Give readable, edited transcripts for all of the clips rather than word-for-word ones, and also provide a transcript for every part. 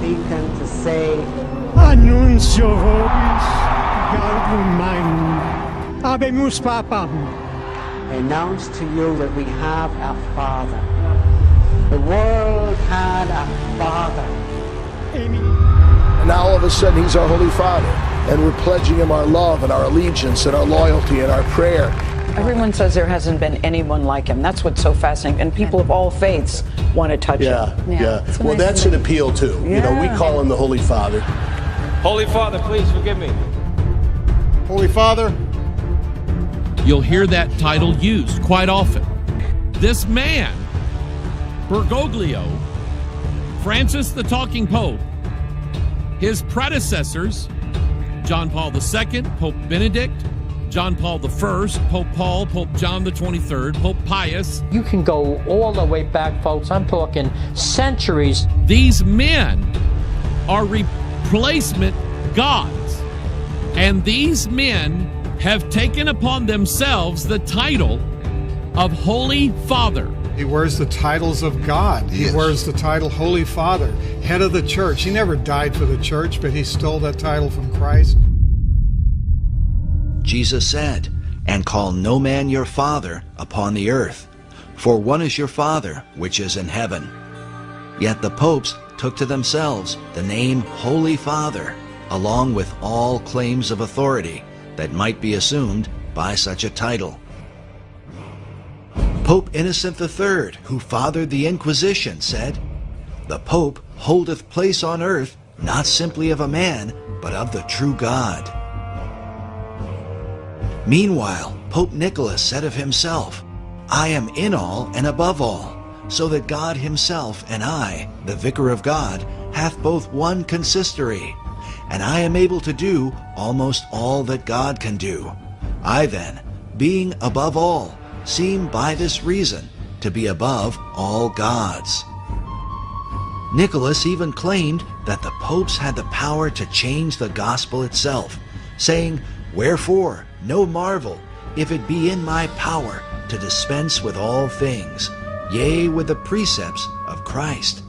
Deacon to say, Annuncio vobis gaudium magnum, habemus papam. Announce to you that we have a Father. The world had a Father. And now all of a sudden he's our Holy Father, and we're pledging him our love and our allegiance and our loyalty and our prayer. Everyone says there hasn't been anyone like him. That's what's so fascinating. And people of all faiths want to touch him. Yeah. Well, that's an appeal too. Yeah. You know, we call him the Holy Father. Holy Father, please forgive me. Holy Father. You'll hear that title used quite often. This man, Bergoglio, Francis the Talking Pope, his predecessors, John Paul II, Pope Benedict, John Paul I, Pope Paul, Pope John the 23rd, Pope Pius. You can go all the way back, folks. I'm talking centuries. These men are replacement gods. And these men have taken upon themselves the title of Holy Father. He wears the titles of God. He wears the title Holy Father, head of the church. He never died for the church, but he stole that title from Christ. Jesus said, "And call no man your father upon the earth, for one is your Father which is in heaven." Yet the popes took to themselves the name Holy Father, along with all claims of authority that might be assumed by such a title. Pope Innocent III, who fathered the Inquisition, said, "The Pope holdeth place on earth, not simply of a man, but of the true God." Meanwhile, Pope Nicholas said of himself, "I am in all and above all, so that God himself and I, the Vicar of God, hath both one consistory, and I am able to do almost all that God can do. I then, being above all, seem by this reason to be above all gods." Nicholas even claimed that the popes had the power to change the gospel itself, saying, "Wherefore, no marvel, if it be in my power to dispense with all things, yea, with the precepts of Christ."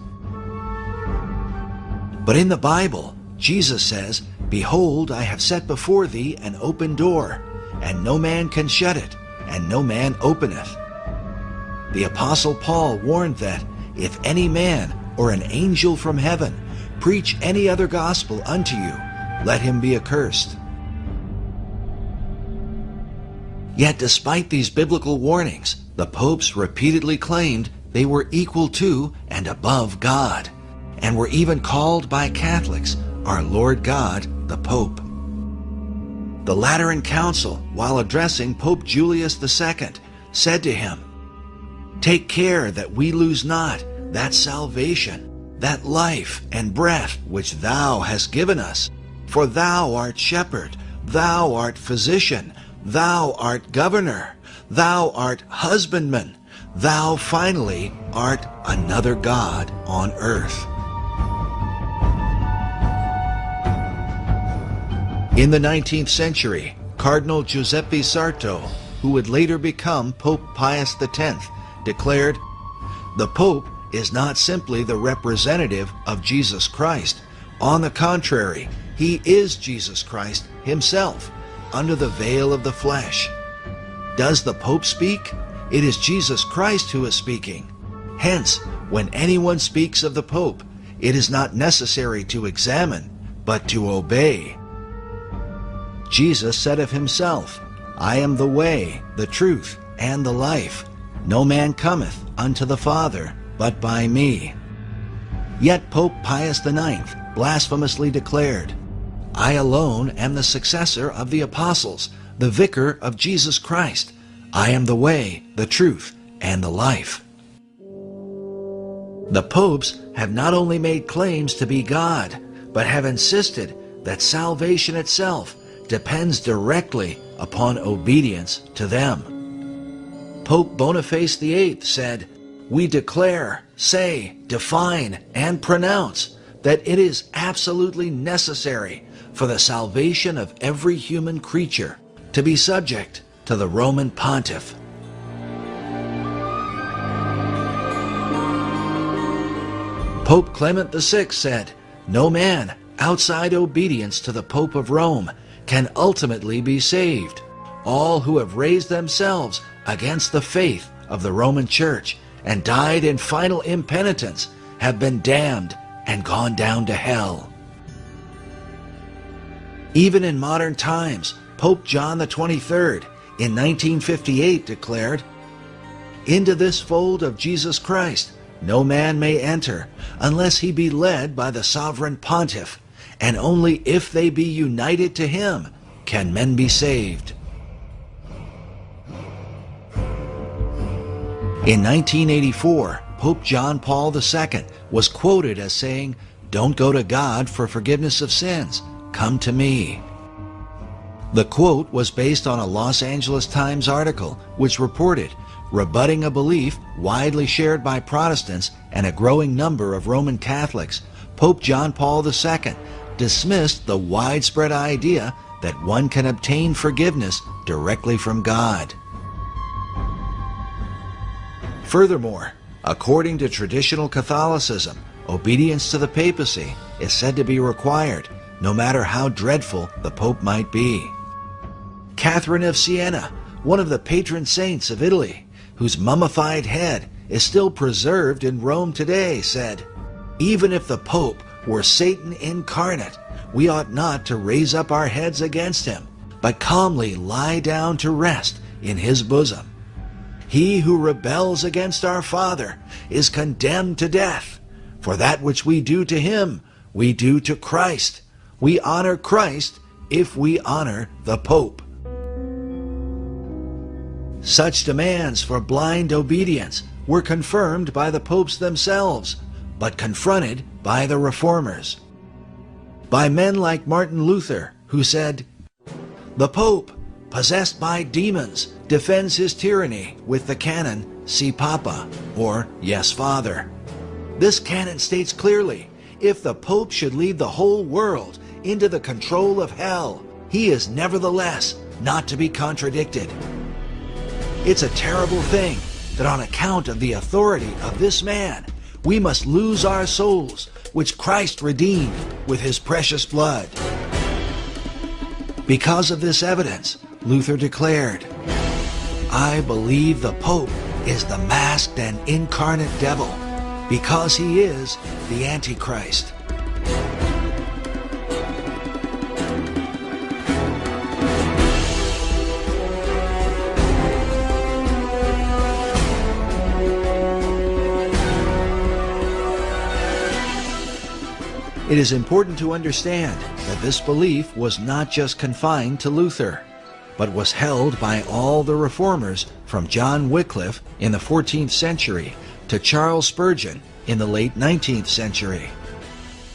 But in the Bible, Jesus says, "Behold, I have set before thee an open door, and no man can shut it, and no man openeth." The Apostle Paul warned that, "If any man or an angel from heaven preach any other gospel unto you, let him be accursed." Yet despite these biblical warnings, the popes repeatedly claimed they were equal to and above God, and were even called by Catholics our Lord God, the Pope. The Lateran Council, while addressing Pope Julius II, said to him, "Take care that we lose not that salvation, that life and breath which thou hast given us, for thou art shepherd, thou art physician, thou art governor, thou art husbandman, thou finally art another God on earth." In the 19th century, Cardinal Giuseppe Sarto, who would later become Pope Pius X, declared, "The Pope is not simply the representative of Jesus Christ. On the contrary, he is Jesus Christ himself, under the veil of the flesh. Does the Pope speak? It is Jesus Christ who is speaking. Hence, when anyone speaks of the Pope, it is not necessary to examine, but to obey." Jesus said of himself, "I am the way, the truth, and the life. No man cometh unto the Father but by me." Yet Pope Pius IX blasphemously declared, "I alone am the successor of the apostles, the vicar of Jesus Christ. I am the way, the truth, and the life." The popes have not only made claims to be God, but have insisted that salvation itself depends directly upon obedience to them. Pope Boniface VIII said, "We declare, say, define, and pronounce that it is absolutely necessary for the salvation of every human creature to be subject to the Roman Pontiff." Pope Clement VI said, "No man outside obedience to the Pope of Rome can ultimately be saved. All who have raised themselves against the faith of the Roman Church and died in final impenitence have been damned and gone down to hell." Even in modern times, Pope John XXIII in 1958 declared, "Into this fold of Jesus Christ no man may enter unless he be led by the sovereign pontiff, and only if they be united to him can men be saved." In 1984, Pope John Paul II was quoted as saying, "Don't go to God for forgiveness of sins, come to me." The quote was based on a Los Angeles Times article which reported, rebutting a belief widely shared by Protestants and a growing number of Roman Catholics, Pope John Paul II dismissed the widespread idea that one can obtain forgiveness directly from God. Furthermore, according to traditional Catholicism, obedience to the papacy is said to be required, no matter how dreadful the Pope might be. Catherine of Siena, one of the patron saints of Italy, whose mummified head is still preserved in Rome today, said, "Even if the Pope were Satan incarnate, we ought not to raise up our heads against him, but calmly lie down to rest in his bosom. He who rebels against our Father is condemned to death. For that which we do to him, we do to Christ. We honor Christ if we honor the Pope." Such demands for blind obedience were confirmed by the popes themselves, but confronted by the reformers. By men like Martin Luther, who said, "The Pope, possessed by demons, defends his tyranny with the canon, Si Papa, or Yes, Father. This canon states clearly, if the Pope should lead the whole world into the control of hell, he is nevertheless not to be contradicted. It's a terrible thing that on account of the authority of this man, we must lose our souls, which Christ redeemed with his precious blood." Because of this evidence, Luther declared, "I believe the Pope is the masked and incarnate devil, because he is the Antichrist." It is important to understand that this belief was not just confined to Luther, but was held by all the reformers from John Wycliffe in the 14th century to Charles Spurgeon in the late 19th century.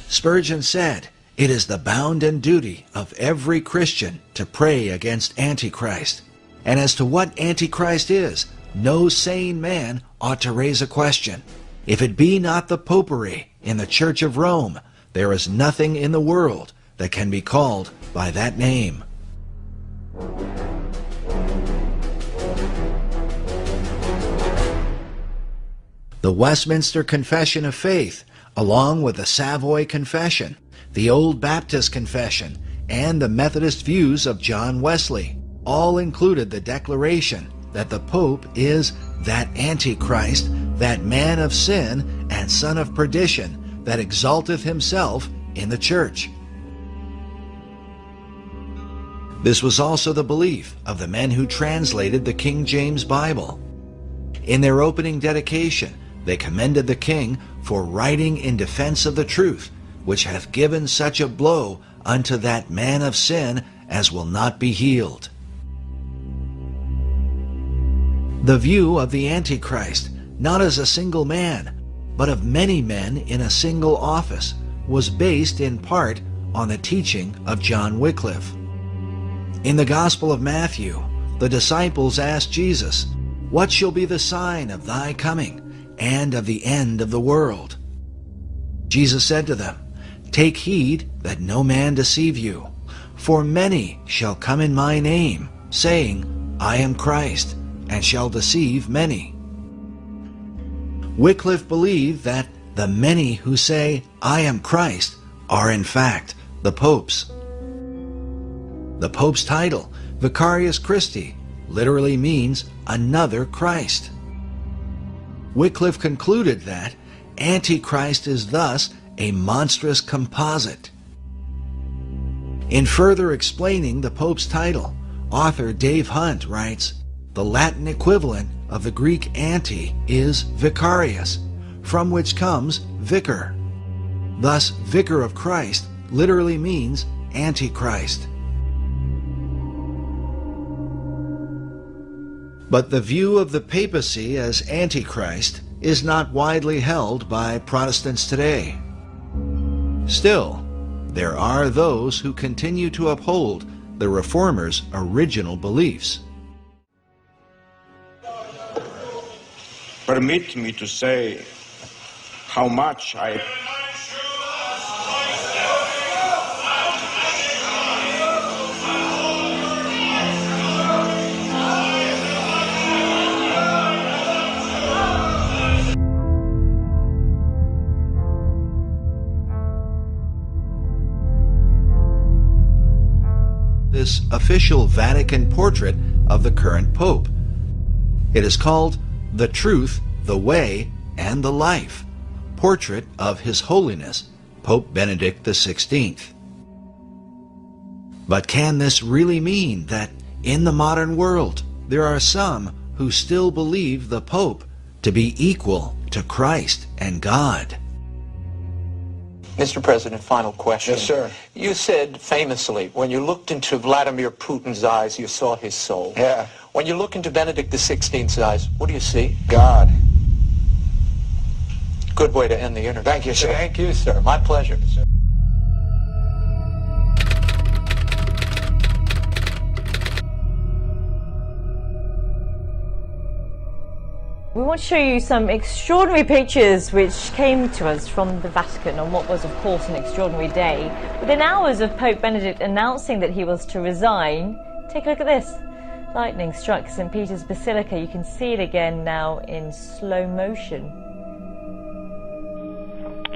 Spurgeon said, "It is the bounden duty of every Christian to pray against Antichrist. And as to what Antichrist is, no sane man ought to raise a question. If it be not the popery in the Church of Rome, there is nothing in the world that can be called by that name." The Westminster Confession of Faith, along with the Savoy Confession, the Old Baptist Confession, and the Methodist views of John Wesley, all included the declaration that the Pope is that Antichrist, that man of sin and son of perdition, that exalteth himself in the church. This was also the belief of the men who translated the King James Bible. In their opening dedication, they commended the king for writing in defense of the truth, which hath given such a blow unto that man of sin as will not be healed. The view of the Antichrist, not as a single man, but of many men in a single office, was based in part on the teaching of John Wycliffe. In the Gospel of Matthew, the disciples asked Jesus, "What shall be the sign of thy coming and of the end of the world?" Jesus said to them, "Take heed that no man deceive you, for many shall come in my name, saying, I am Christ, and shall deceive many." Wycliffe believed that the many who say, "I am Christ," are in fact the popes. The Pope's title, Vicarius Christi, literally means another Christ. Wycliffe concluded that Antichrist is thus a monstrous composite. In further explaining the Pope's title, author Dave Hunt writes, "The Latin equivalent of the Greek anti is vicarius, from which comes vicar. Thus, Vicar of Christ literally means Antichrist." But the view of the papacy as Antichrist is not widely held by Protestants today. Still, there are those who continue to uphold the Reformers' original beliefs. Permit me to say how much I this official Vatican portrait of the current Pope. It is called The Truth, the Way, and the Life, Portrait of His Holiness, Pope Benedict XVI. But can this really mean that in the modern world there are some who still believe the Pope to be equal to Christ and God? Mr. President, final question. Yes, sir. You said famously, when you looked into Vladimir Putin's eyes, you saw his soul. Yeah. When you look into Benedict XVI's eyes, what do you see? God. Good way to end the interview. Thank you, sir. Thank you, sir. My pleasure. We want to show you some extraordinary pictures which came to us from the Vatican on what was, of course, an extraordinary day. Within hours of Pope Benedict announcing that he was to resign, take a look at this. Lightning struck St. Peter's Basilica. You can see it again now in slow motion.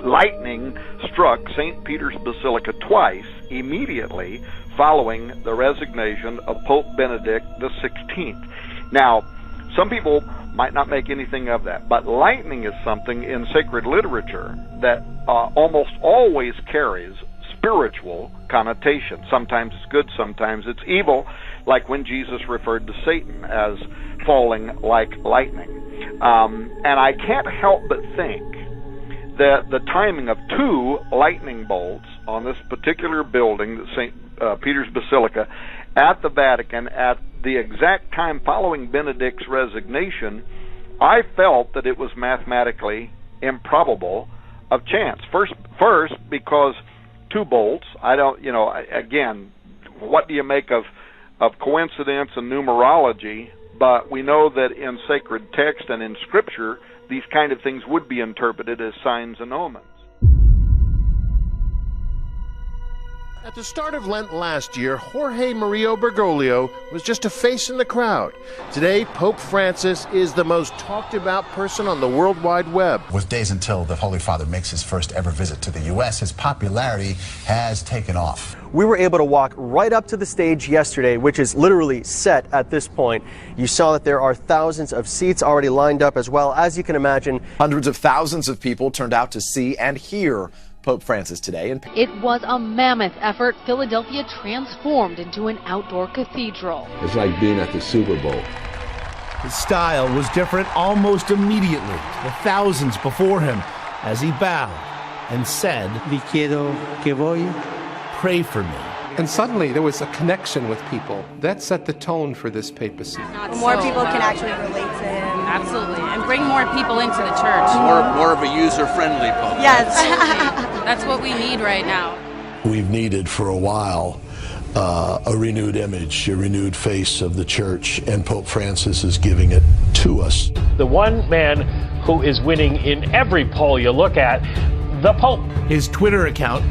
Lightning struck St. Peter's Basilica twice immediately following the resignation of Pope Benedict XVI. Now, some people might not make anything of that, but lightning is something in sacred literature that almost always carries spiritual connotation. Sometimes it's good, sometimes it's evil, like when Jesus referred to Satan as falling like lightning. And I can't help but think that the timing of two lightning bolts on this particular building, St. Peter's Basilica, at the Vatican, at the exact time following Benedict's resignation, I felt that it was mathematically improbable of chance. First, because two bolts, I don't, again, what do you make of coincidence and numerology? But we know that in sacred text and in Scripture, these kind of things would be interpreted as signs and omens. At the start of Lent last year, Jorge Mario Bergoglio was just a face in the crowd. Today, Pope Francis is the most talked about person on the World Wide Web. With days until the Holy Father makes his first ever visit to the U.S., his popularity has taken off. We were able to walk right up to the stage yesterday, which is literally set at this point. You saw that there are thousands of seats already lined up as well. As you can imagine, hundreds of thousands of people turned out to see and hear Pope Francis today. It was a mammoth effort. Philadelphia transformed into an outdoor cathedral. It's like being at the Super Bowl. His style was different almost immediately to the thousands before him as he bowed and said, "Vi quiero que voy." Pray for me. And suddenly there was a connection with people. That set the tone for this papacy. More people can actually relate to him. Absolutely. And bring more people into the church. More of a user-friendly pope. Yes. That's what we need right now. We've needed for a while a renewed image, a renewed face of the church, and Pope Francis is giving it to us. The one man who is winning in every poll you look at, the Pope. His Twitter account,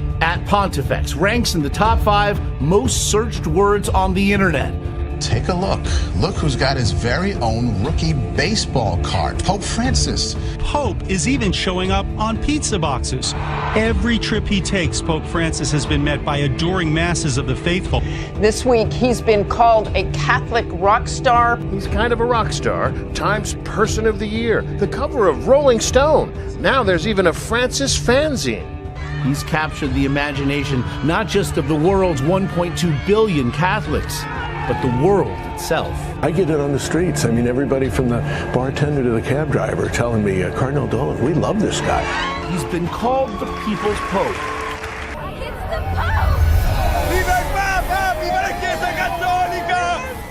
@Pontifex, ranks in the top 5 most searched words on the internet. Take a look. Look who's got his very own rookie baseball card, Pope Francis. Pope is even showing up on pizza boxes. Every trip he takes, Pope Francis has been met by adoring masses of the faithful. This week, he's been called a Catholic rock star. He's kind of a rock star, Times Person of the Year, the cover of Rolling Stone. Now there's even a Francis fanzine. He's captured the imagination not just of the world's 1.2 billion Catholics, but the world itself. I get it on the streets. I mean, everybody from the bartender to the cab driver telling me, Cardinal Dolan, we love this guy. He's been called the People's Pope.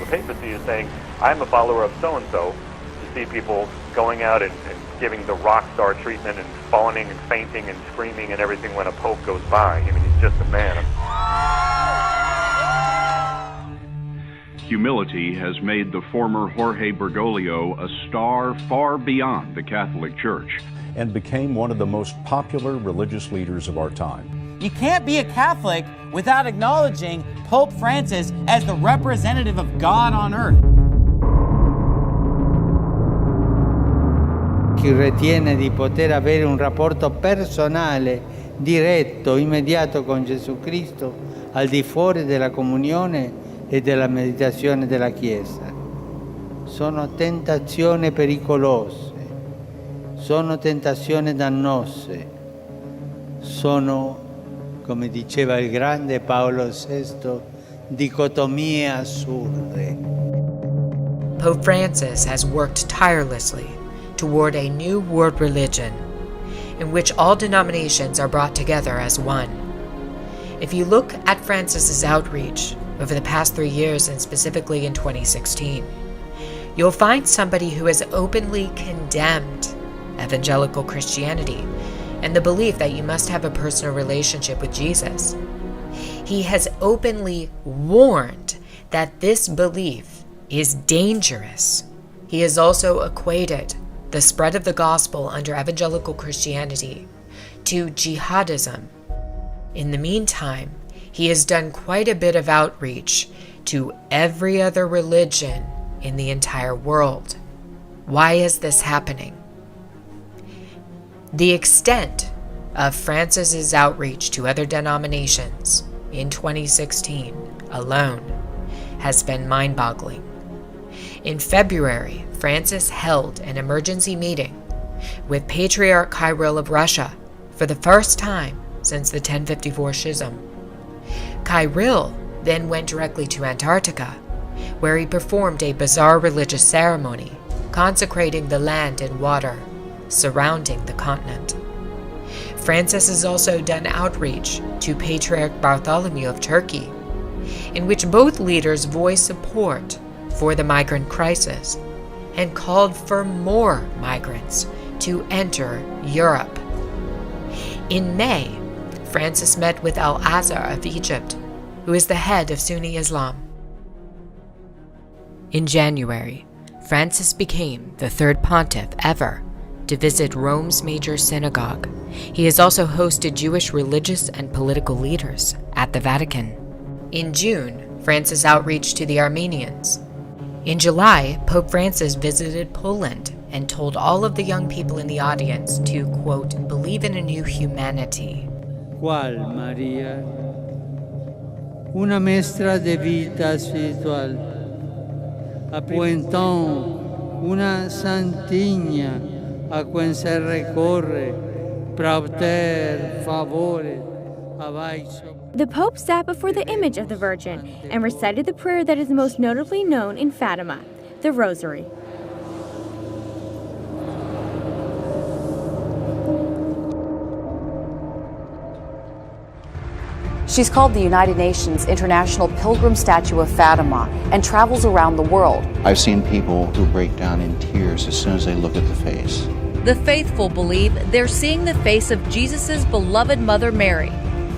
The papacy is saying, I'm a follower of so-and-so. You see people going out and giving the rock star treatment and fawning and fainting and screaming and everything when a pope goes by. I mean, he's just a man. Humility has made the former Jorge Bergoglio a star far beyond the Catholic Church. And became one of the most popular religious leaders of our time. You can't be a Catholic without acknowledging Pope Francis as the representative of God on earth. Chi ritiene di poter avere un rapporto personale, diretto, immediato con Gesù Cristo, al di fuori della comunione e della meditazione della Chiesa. Sono tentazioni pericolose, sono tentazioni dannose, sono, come diceva il grande Paolo VI, dicotomie assurde. Pope Francis has worked tirelessly toward a new world religion in which all denominations are brought together as one. If you look at Francis's outreach over the past 3 years, and specifically in 2016, you'll find somebody who has openly condemned evangelical Christianity and the belief that you must have a personal relationship with Jesus. He has openly warned that this belief is dangerous. He has also equated the spread of the gospel under evangelical Christianity to jihadism. In the meantime, he has done quite a bit of outreach to every other religion in the entire world. Why is this happening? The extent of Francis's outreach to other denominations in 2016 alone has been mind-boggling. In February, Francis held an emergency meeting with Patriarch Kirill of Russia for the first time since the 1054 Schism. Kirill then went directly to Antarctica, where he performed a bizarre religious ceremony consecrating the land and water surrounding the continent. Francis has also done outreach to Patriarch Bartholomew of Turkey, in which both leaders voiced support for the migrant crisis and called for more migrants to enter Europe. In May, Francis met with Al-Azhar of Egypt, who is the head of Sunni Islam. In January, Francis became the third pontiff ever to visit Rome's major synagogue. He has also hosted Jewish religious and political leaders at the Vatican. In June, Francis outreached to the Armenians. In July, Pope Francis visited Poland and told all of the young people in the audience to, quote, believe in a new humanity. ¿Cuál, María? Una maestra de vida espiritual. O então, una santinha a quem se recorre para obter favores abaixo. The Pope sat before the image of the Virgin and recited the prayer that is most notably known in Fatima, the Rosary. She's called the United Nations International Pilgrim Statue of Fatima and travels around the world. I've seen people who break down in tears as soon as they look at the face. The faithful believe they're seeing the face of Jesus' beloved Mother Mary.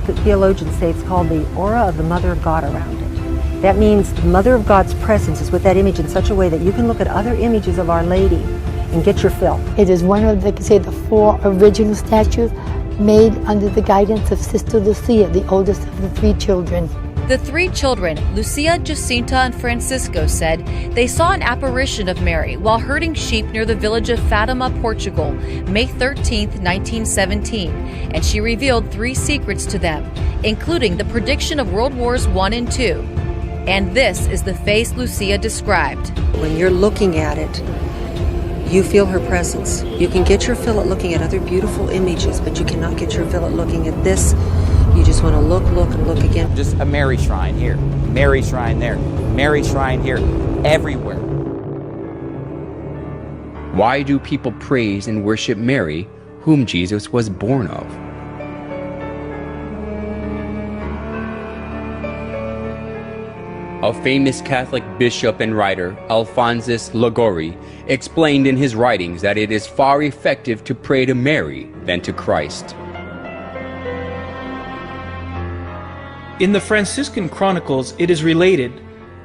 The theologians say it's called the aura of the Mother of God around it. That means the Mother of God's presence is with that image in such a way that you can look at other images of Our Lady and get your fill. It is one of the 4 original statues made under the guidance of Sister Lucia, the oldest of the 3 children. The 3 children, Lucia, Jacinta, and Francisco, said they saw an apparition of Mary while herding sheep near the village of Fatima, Portugal, May 13, 1917, and she revealed 3 secrets to them, including the prediction of World Wars I and II. And this is the face Lucia described. When you're looking at it, you feel her presence. You can get your fill at looking at other beautiful images, but you cannot get your fill at looking at this. You just want to look, and look again. Just a Mary shrine here, Mary shrine there, Mary shrine here, everywhere. Why do people praise and worship Mary, whom Jesus was born of? A famous Catholic bishop and writer, Alphonsus Liguori, explained in his writings that it is far effective to pray to Mary than to Christ. In the Franciscan Chronicles, it is related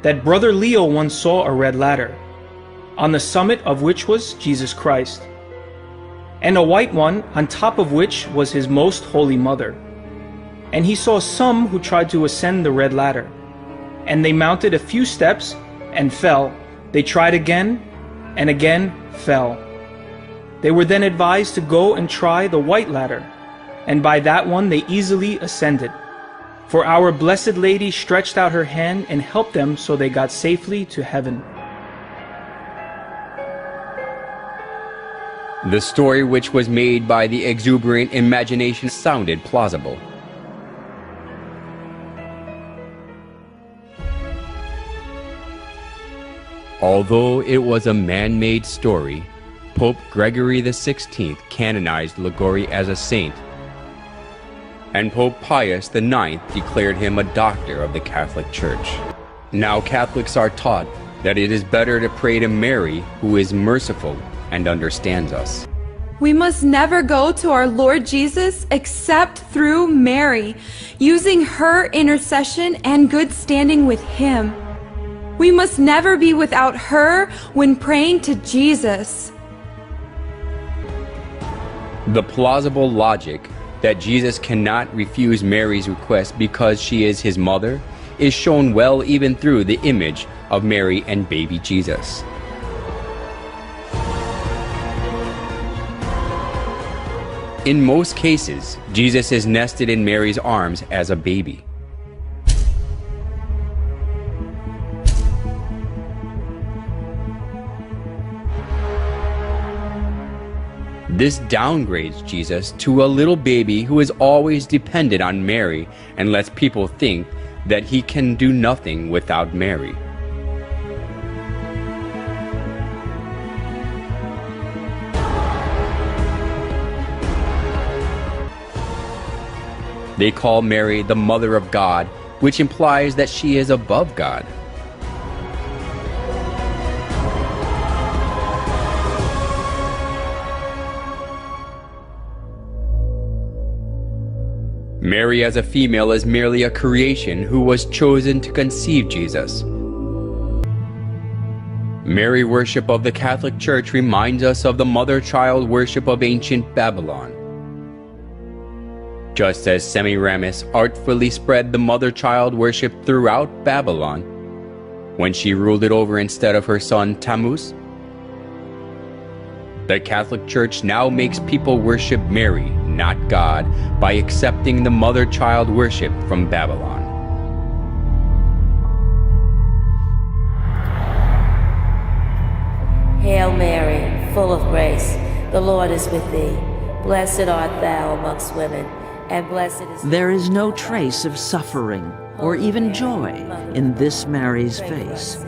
that Brother Leo once saw a red ladder, on the summit of which was Jesus Christ, and a white one on top of which was his most holy mother. And he saw some who tried to ascend the red ladder, and they mounted a few steps and fell. They tried again and again fell. They were then advised to go and try the white ladder, and by that one they easily ascended. For our Blessed Lady stretched out her hand and helped them, so they got safely to heaven. The story, which was made by the exuberant imagination, sounded plausible. Although it was a man-made story, Pope Gregory XVI canonized Liguori as a saint, and Pope Pius IX declared him a doctor of the Catholic Church. Now Catholics are taught that it is better to pray to Mary, who is merciful and understands us. We must never go to our Lord Jesus except through Mary, using her intercession and good standing with Him. We must never be without her when praying to Jesus. The plausible logic that Jesus cannot refuse Mary's request because she is his mother is shown well even through the image of Mary and baby Jesus. In most cases, Jesus is nested in Mary's arms as a baby. This downgrades Jesus to a little baby who is always dependent on Mary and lets people think that he can do nothing without Mary. They call Mary the Mother of God, which implies that she is above God. Mary as a female is merely a creation who was chosen to conceive Jesus. Mary worship of the Catholic Church reminds us of the mother-child worship of ancient Babylon. Just as Semiramis artfully spread the mother-child worship throughout Babylon when she ruled it over instead of her son Tammuz, the Catholic Church now makes people worship Mary, not God, by accepting the mother-child worship from Babylon. Hail Mary, full of grace, the Lord is with thee. Blessed art thou amongst women, and blessed is... There is no trace of suffering or even joy in this Mary's face.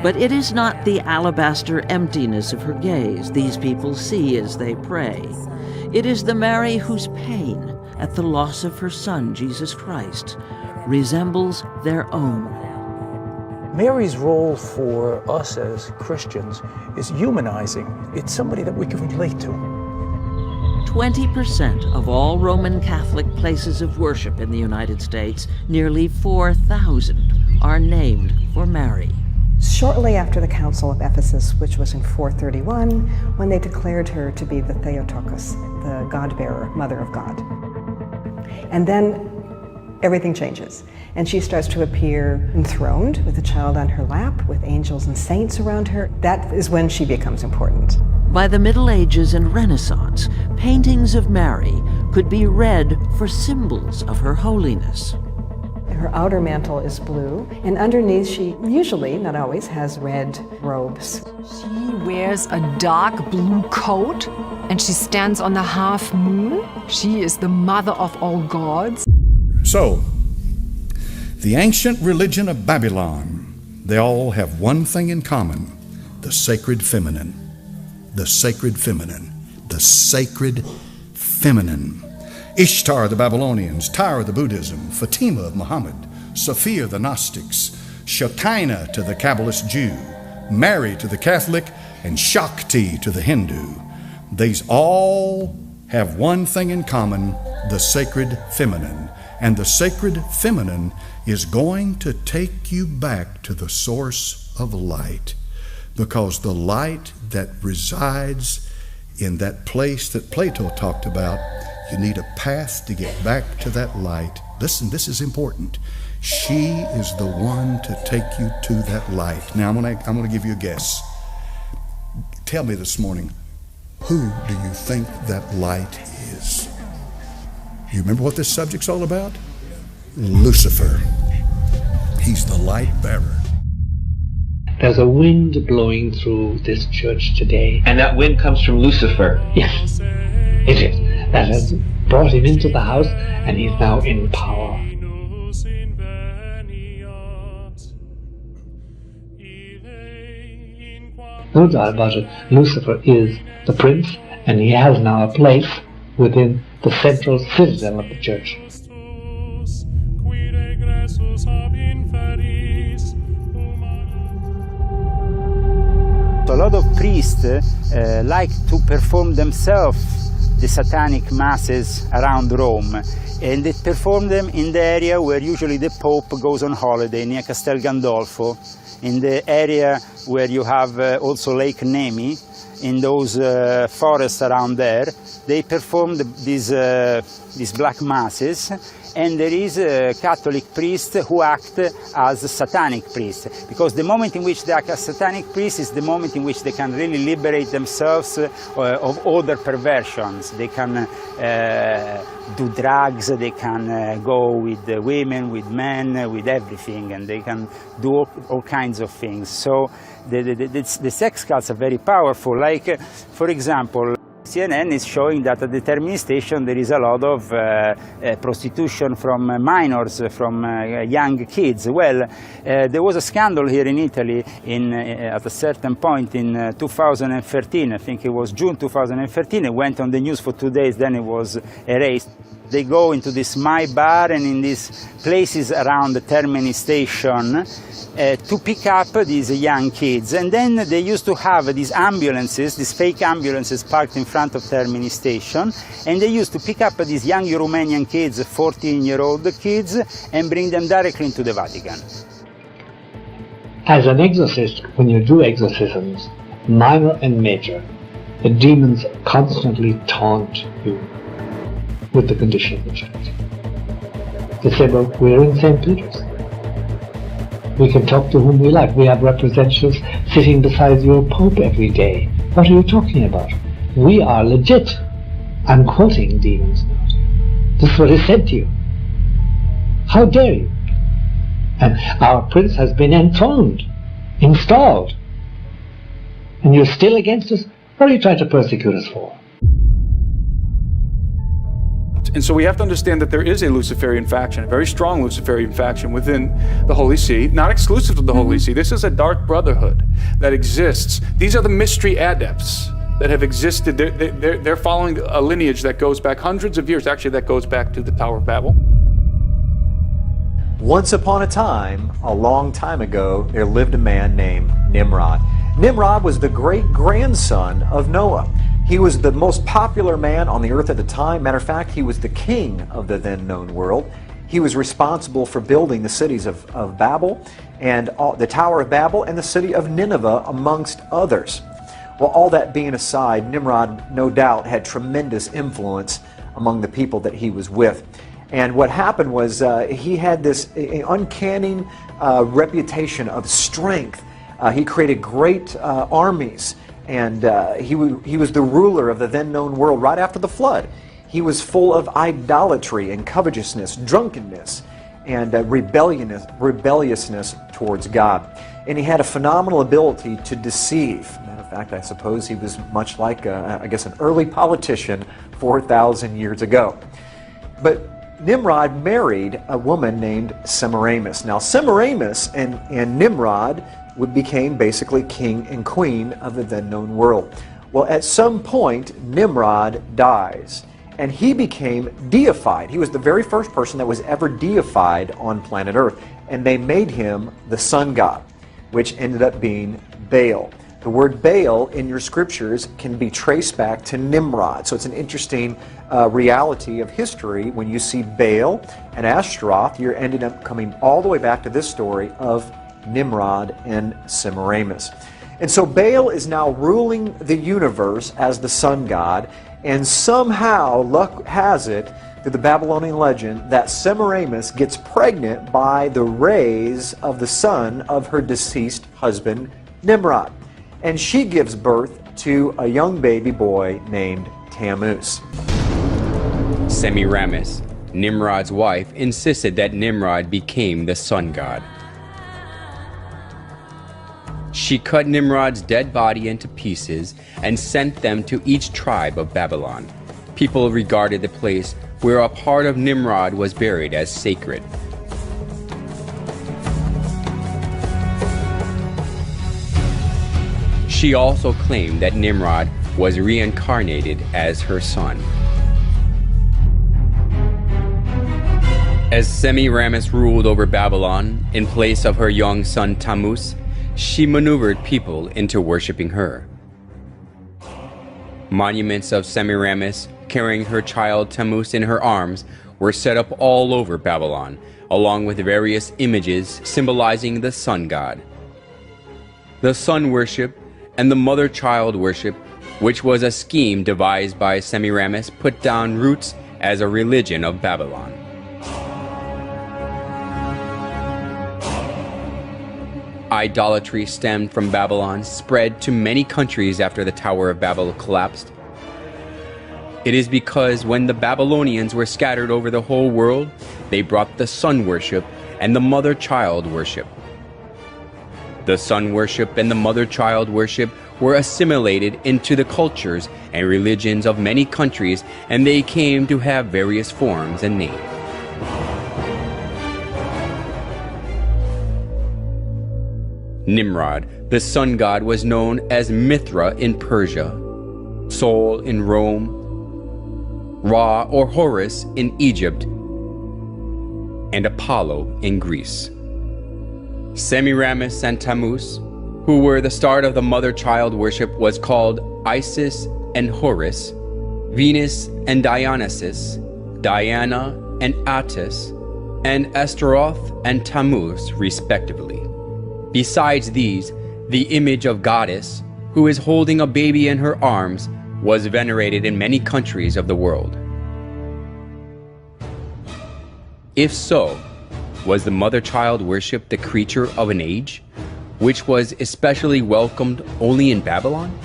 But it is not the alabaster emptiness of her gaze these people see as they pray. It is the Mary whose pain at the loss of her son, Jesus Christ, resembles their own. Mary's role for us as Christians is humanizing. It's somebody that we can relate to. 20% of all Roman Catholic places of worship in the United States, nearly 4,000, are named for Mary. Shortly after the Council of Ephesus, which was in 431, when they declared her to be the Theotokos, the God-bearer, Mother of God. And then everything changes, and she starts to appear enthroned with a child on her lap, with angels and saints around her. That is when she becomes important. By the Middle Ages and Renaissance, paintings of Mary could be read for symbols of her holiness. Her outer mantle is blue, and underneath she usually, not always, has red robes. She wears a dark blue coat, and she stands on the half moon. She is the mother of all gods. So, the ancient religion of Babylon, they all have one thing in common: the sacred feminine. The sacred feminine. The sacred feminine. Ishtar the Babylonians, Tyre the Buddhism, Fatima of Muhammad, Sophia the Gnostics, Shekinah to the Kabbalist Jew, Mary to the Catholic, and Shakti to the Hindu. These all have one thing in common: the sacred feminine. And the sacred feminine is going to take you back to the source of light, because the light that resides in that place that Plato talked about, you need a path to get back to that light. Listen, this is important. She is the one to take you to that light. Now, I'm going to give you a guess. Tell me this morning, who do you think that light is? You remember what this subject's all about? Lucifer. He's the light bearer. There's a wind blowing through this church today. And that wind comes from Lucifer. Yes, it is. That has brought him into the house, and he's now in power. No doubt about it, Lucifer is the prince, and he has now a place within the central citadel of the church. A lot of priests like to perform themselves the satanic masses around Rome, and they perform them in the area where usually the Pope goes on holiday, near Castel Gandolfo, in the area where you have also Lake Nemi, in those forests around there. They perform these black masses, and there is a Catholic priest who acts as a satanic priest, because the moment in which they act as satanic priest is the moment in which they can really liberate themselves of other perversions. They can do drugs, they can go with women, with men, with everything, and they can do all kinds of things. So the sex cults are very powerful. Like, for example, CNN is showing that at the termini station there is a lot of prostitution from minors, from young kids. Well, there was a scandal here in Italy at a certain point in 2013, I think it was June 2013, it went on the news for 2 days, then it was erased. They go into this My Bar and in these places around the Termini station to pick up these young kids. And then they used to have these ambulances, these fake ambulances parked in front of Termini station, and they used to pick up these young Romanian kids, 14-year-old kids, and bring them directly into the Vatican. As an exorcist, when you do exorcisms, minor and major, the demons constantly taunt you with the condition of the church. They say, well, we're in St. Peter's. We can talk to whom we like. We have representatives sitting beside your Pope every day. What are you talking about? We are legit. I'm quoting demons now. This is what is said to you. How dare you? And our prince has been enthroned, installed. And you're still against us? What are you trying to persecute us for? And so we have to understand that there is a Luciferian faction, a very strong Luciferian faction within the Holy See, not exclusive to the Holy See. This is a dark brotherhood that exists. These are the mystery adepts that have existed. They're following a lineage that goes back hundreds of years. Actually, that goes back to the Tower of Babel. Once upon a time, a long time ago, there lived a man named Nimrod. Nimrod was the great-grandson of Noah. He was the most popular man on the earth at the time. Matter of fact, he was the king of the then-known world. He was responsible for building the cities of Babel, and the Tower of Babel, and the city of Nineveh, amongst others. Well, all that being aside, Nimrod, no doubt, had tremendous influence among the people that he was with. And what happened was he had this uncanny reputation of strength. He created great armies, and he was the ruler of the then-known world right after the flood. He was full of idolatry and covetousness, drunkenness, and rebelliousness towards God. And he had a phenomenal ability to deceive. Matter of fact, I suppose he was much like, I guess, an early politician 4,000 years ago. But Nimrod married a woman named Semiramis. Now, Semiramis and Nimrod became basically king and queen of the then-known world. Well, at some point, Nimrod dies, and he became deified. He was the very first person that was ever deified on planet Earth, and they made him the sun god, which ended up being Baal. The word Baal in your scriptures can be traced back to Nimrod. So it's an interesting reality of history. When you see Baal and Ashtaroth, you're ended up coming all the way back to this story of Nimrod and Semiramis. And so Baal is now ruling the universe as the sun god, and somehow luck has it through the Babylonian legend that Semiramis gets pregnant by the rays of the sun of her deceased husband Nimrod. And she gives birth to a young baby boy named Tammuz. Semiramis, Nimrod's wife, insisted that Nimrod became the sun god. She cut Nimrod's dead body into pieces and sent them to each tribe of Babylon. People regarded the place where a part of Nimrod was buried as sacred. She also claimed that Nimrod was reincarnated as her son. As Semiramis ruled over Babylon in place of her young son Tammuz, she maneuvered people into worshiping her. Monuments of Semiramis carrying her child Tammuz in her arms were set up all over Babylon, along with various images symbolizing the sun god. The sun worship and the mother-child worship, which was a scheme devised by Semiramis, put down roots as a religion of Babylon. Idolatry stemmed from Babylon, spread to many countries after the Tower of Babel collapsed. It is because when the Babylonians were scattered over the whole world, they brought the sun worship and the mother-child worship. The sun worship and the mother-child worship were assimilated into the cultures and religions of many countries, and they came to have various forms and names. Nimrod, the sun god, was known as Mithra in Persia, Sol in Rome, Ra or Horus in Egypt, and Apollo in Greece. Semiramis and Tammuz, who were the start of the mother-child worship, was called Isis and Horus, Venus and Dionysus, Diana and Attis, and Astaroth and Tammuz, respectively. Besides these, the image of goddess, who is holding a baby in her arms, was venerated in many countries of the world. If so, was the mother-child worship the creature of an age, which was especially welcomed only in Babylon?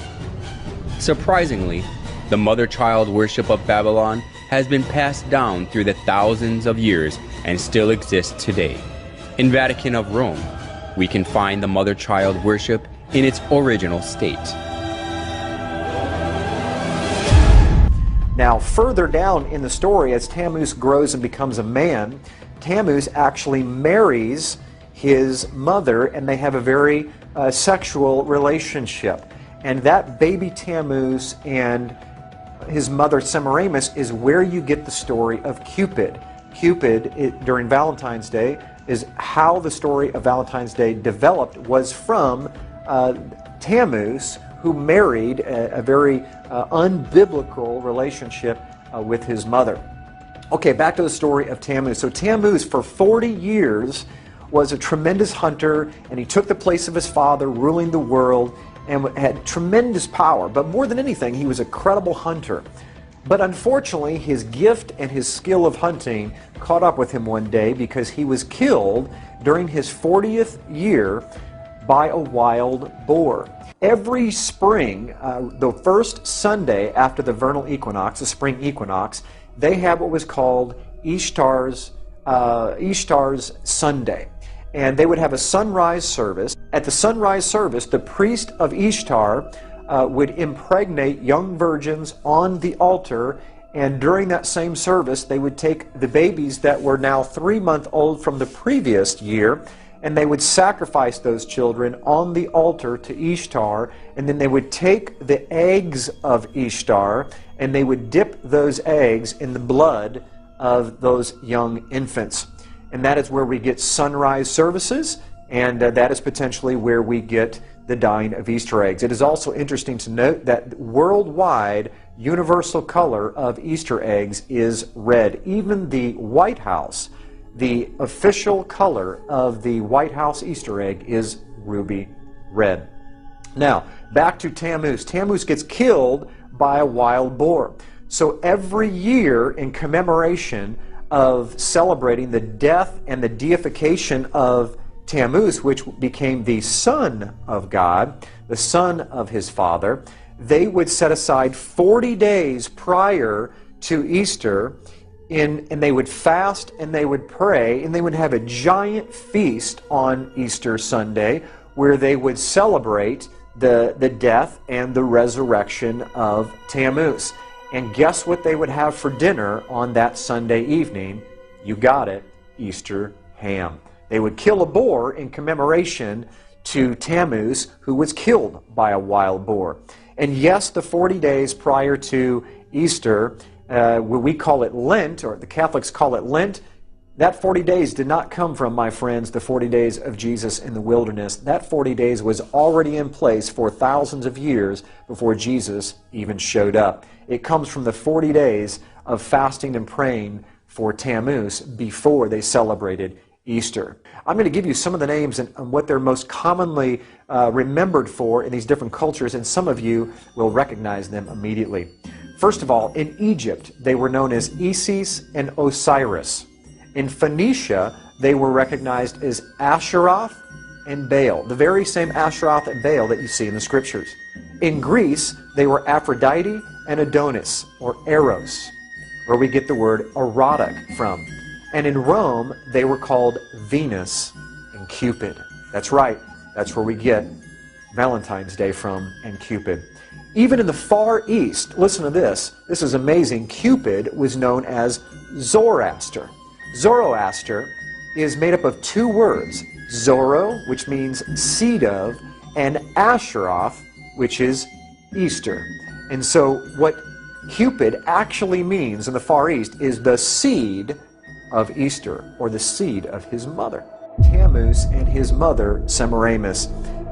Surprisingly, the mother-child worship of Babylon has been passed down through the thousands of years and still exists today. In Vatican of Rome, we can find the mother-child worship in its original state. Now, further down in the story, as Tammuz grows and becomes a man, Tammuz actually marries his mother, and they have a very sexual relationship. And that baby Tammuz and his mother Semiramis is where you get the story of Cupid. Cupid, during Valentine's Day, is how the story of Valentine's Day developed, was from Tammuz, who married a very unbiblical relationship with his mother. Okay, back to the story of Tammuz. So Tammuz, for 40 years, was a tremendous hunter, and he took the place of his father, ruling the world, and had tremendous power. But more than anything, he was a credible hunter. But unfortunately, his gift and his skill of hunting caught up with him one day, because he was killed during his 40th year by a wild boar. Every spring, the first Sunday after the vernal equinox, the spring equinox, they have what was called Ishtar's Sunday. And they would have a sunrise service. At the sunrise service, the priest of Ishtar would impregnate young virgins on the altar, and during that same service, they would take the babies that were now 3-month-old from the previous year, and they would sacrifice those children on the altar to Ishtar, and then they would take the eggs of Ishtar, and they would dip those eggs in the blood of those young infants. And that is where we get sunrise services, and that is potentially where we get the dyeing of Easter eggs. It is also interesting to note that worldwide universal color of Easter eggs is red. Even the White House, the official color of the White House Easter egg is ruby red. Now, back to Tammuz. Tammuz gets killed by a wild boar. So every year, in commemoration of celebrating the death and the deification of Tammuz, which became the son of God, the son of his father, they would set aside 40 days prior to Easter, and they would fast and they would pray, and they would have a giant feast on Easter Sunday where they would celebrate the death and the resurrection of Tammuz. And guess what they would have for dinner on that Sunday evening? You got it, Easter ham. They would kill a boar in commemoration to Tammuz, who was killed by a wild boar. And yes, the 40 days prior to Easter, we call it Lent, or the Catholics call it Lent. That 40 days did not come from, my friends, the 40 days of Jesus in the wilderness. That 40 days was already in place for thousands of years before Jesus even showed up. It comes from the 40 days of fasting and praying for Tammuz before they celebrated Easter. I'm going to give you some of the names and what they're most commonly remembered for in these different cultures, and some of you will recognize them immediately. First of all, in Egypt, they were known as Isis and Osiris. In Phoenicia, they were recognized as Asheroth and Baal, the very same Asheroth and Baal that you see in the scriptures. In Greece, they were Aphrodite and Adonis, or Eros, where we get the word erotic from. And in Rome, they were called Venus and Cupid. That's right, that's where we get Valentine's Day from, and Cupid. Even in the Far East, listen to this, this is amazing, Cupid was known as Zoroaster. Zoroaster is made up of two words, Zoro, which means seed of, and Asheroth, which is Easter. And so what Cupid actually means in the Far East is the seed of Easter, or the seed of his mother, Tammuz, and his mother, Semiramis.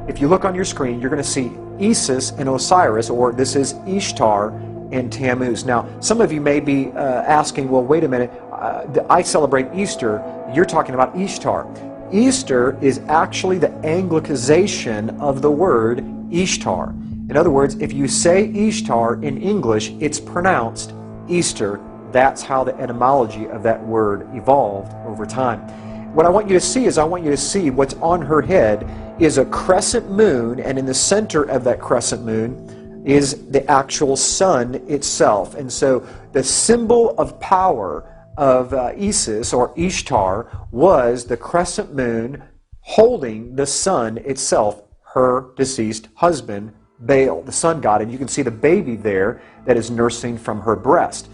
If you look on your screen, you're going to see Isis and Osiris, or this is Ishtar and Tammuz. Now, some of you may be asking, well, wait a minute, I celebrate Easter, you're talking about Ishtar. Easter is actually the Anglicization of the word Ishtar. In other words, if you say Ishtar in English, it's pronounced Easter. That's how the etymology of that word evolved over time. What I want you to see is, I want you to see what's on her head is a crescent moon, and in the center of that crescent moon is the actual sun itself. And so the symbol of power of Isis, or Ishtar, was the crescent moon holding the sun itself, her deceased husband, Baal, the sun god. And you can see the baby there that is nursing from her breast.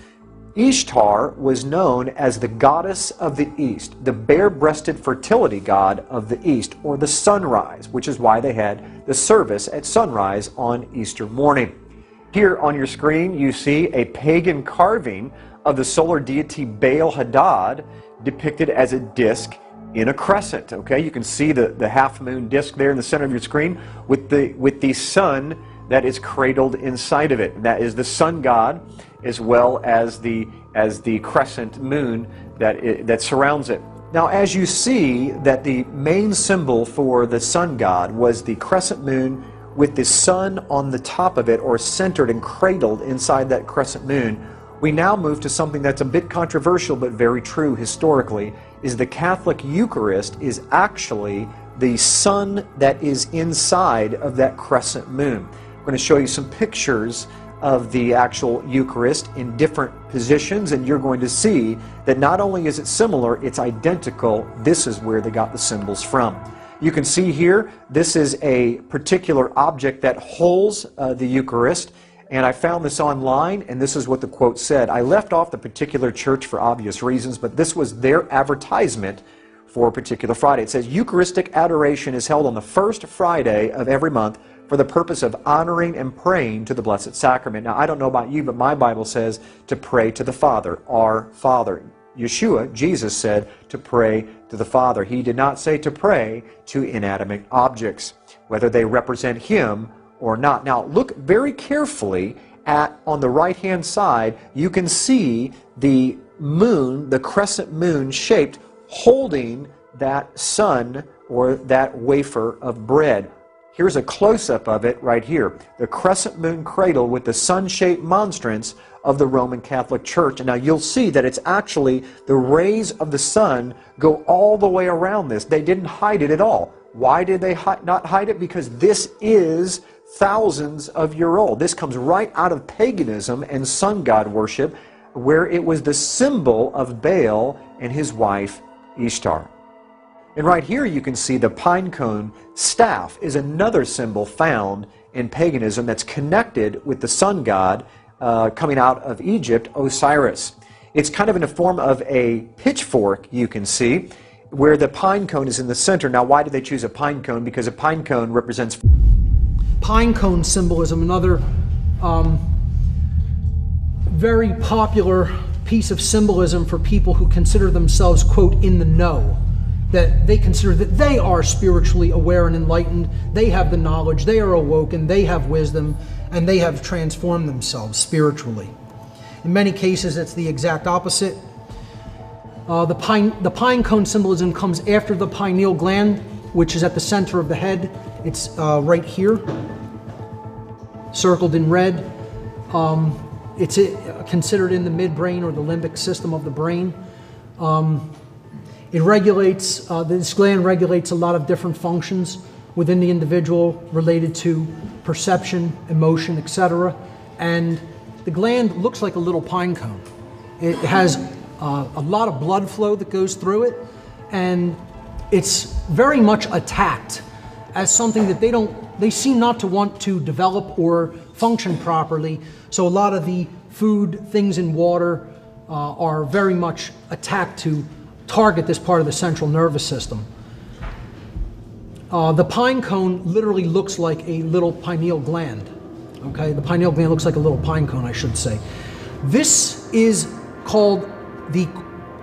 Ishtar was known as the goddess of the East, the bare-breasted fertility god of the East, or the sunrise, which is why they had the service at sunrise on Easter morning. Here on your screen you see a pagan carving of the solar deity Baal Hadad depicted as a disc in a crescent. Okay, you can see the half-moon disc there in the center of your screen with the sun that is cradled inside of it. And that is the sun god, as well as the crescent moon that surrounds it. Now, as you see that the main symbol for the sun god was the crescent moon with the sun on the top of it, or centered and cradled inside that crescent moon, we now move to something that's a bit controversial but very true historically, is the Catholic Eucharist is actually the sun that is inside of that crescent moon. I'm going to show you some pictures of the actual Eucharist in different positions, and you're going to see that not only is it similar, it's identical. This is where they got the symbols from. You can see here, this is a particular object that holds the Eucharist, and I found this online, and this is what the quote said. I left off the particular church for obvious reasons, but this was their advertisement for a particular Friday. It says, Eucharistic adoration is held on the first Friday of every month for the purpose of honoring and praying to the Blessed Sacrament. Now, I don't know about you, but my Bible says to pray to the Father, our Father. Yeshua, Jesus, said to pray to the Father. He did not say to pray to inanimate objects, whether they represent Him or not. Now, look very carefully at, on the right-hand side, you can see the moon, the crescent moon shaped, holding that sun or that wafer of bread. Here's a close-up of it right here. The crescent moon cradle with the sun-shaped monstrance of the Roman Catholic Church. And now you'll see that it's actually the rays of the sun go all the way around this. They didn't hide it at all. Why did they not hide it? Because this is thousands of years old. This comes right out of paganism and sun god worship, where it was the symbol of Baal and his wife Ishtar. And right here you can see the pine cone staff is another symbol found in paganism that's connected with the sun god coming out of Egypt, Osiris. It's kind of in the form of a pitchfork, you can see, where the pine cone is in the center. Now, why did they choose a pine cone? Because a pine cone represents... Pine cone symbolism, another very popular piece of symbolism for people who consider themselves, quote, in the know. That they consider that they are spiritually aware and enlightened, they have the knowledge, they are awoken, they have wisdom, and they have transformed themselves spiritually. In many cases, it's the exact opposite. The pine cone symbolism comes after the pineal gland, which is at the center of the head. It's right here, circled in red. It's considered in the midbrain or the limbic system of the brain. It regulates, this gland regulates a lot of different functions within the individual related to perception, emotion, etc. And the gland looks like a little pine cone. It has a lot of blood flow that goes through it, and it's very much attacked as something that they seem not to want to develop or function properly. So a lot of the food, things in water are very much attacked to target this part of the central nervous system. The pine cone literally looks like a little pineal gland. Okay, the pineal gland looks like a little pine cone, I should say. This is called the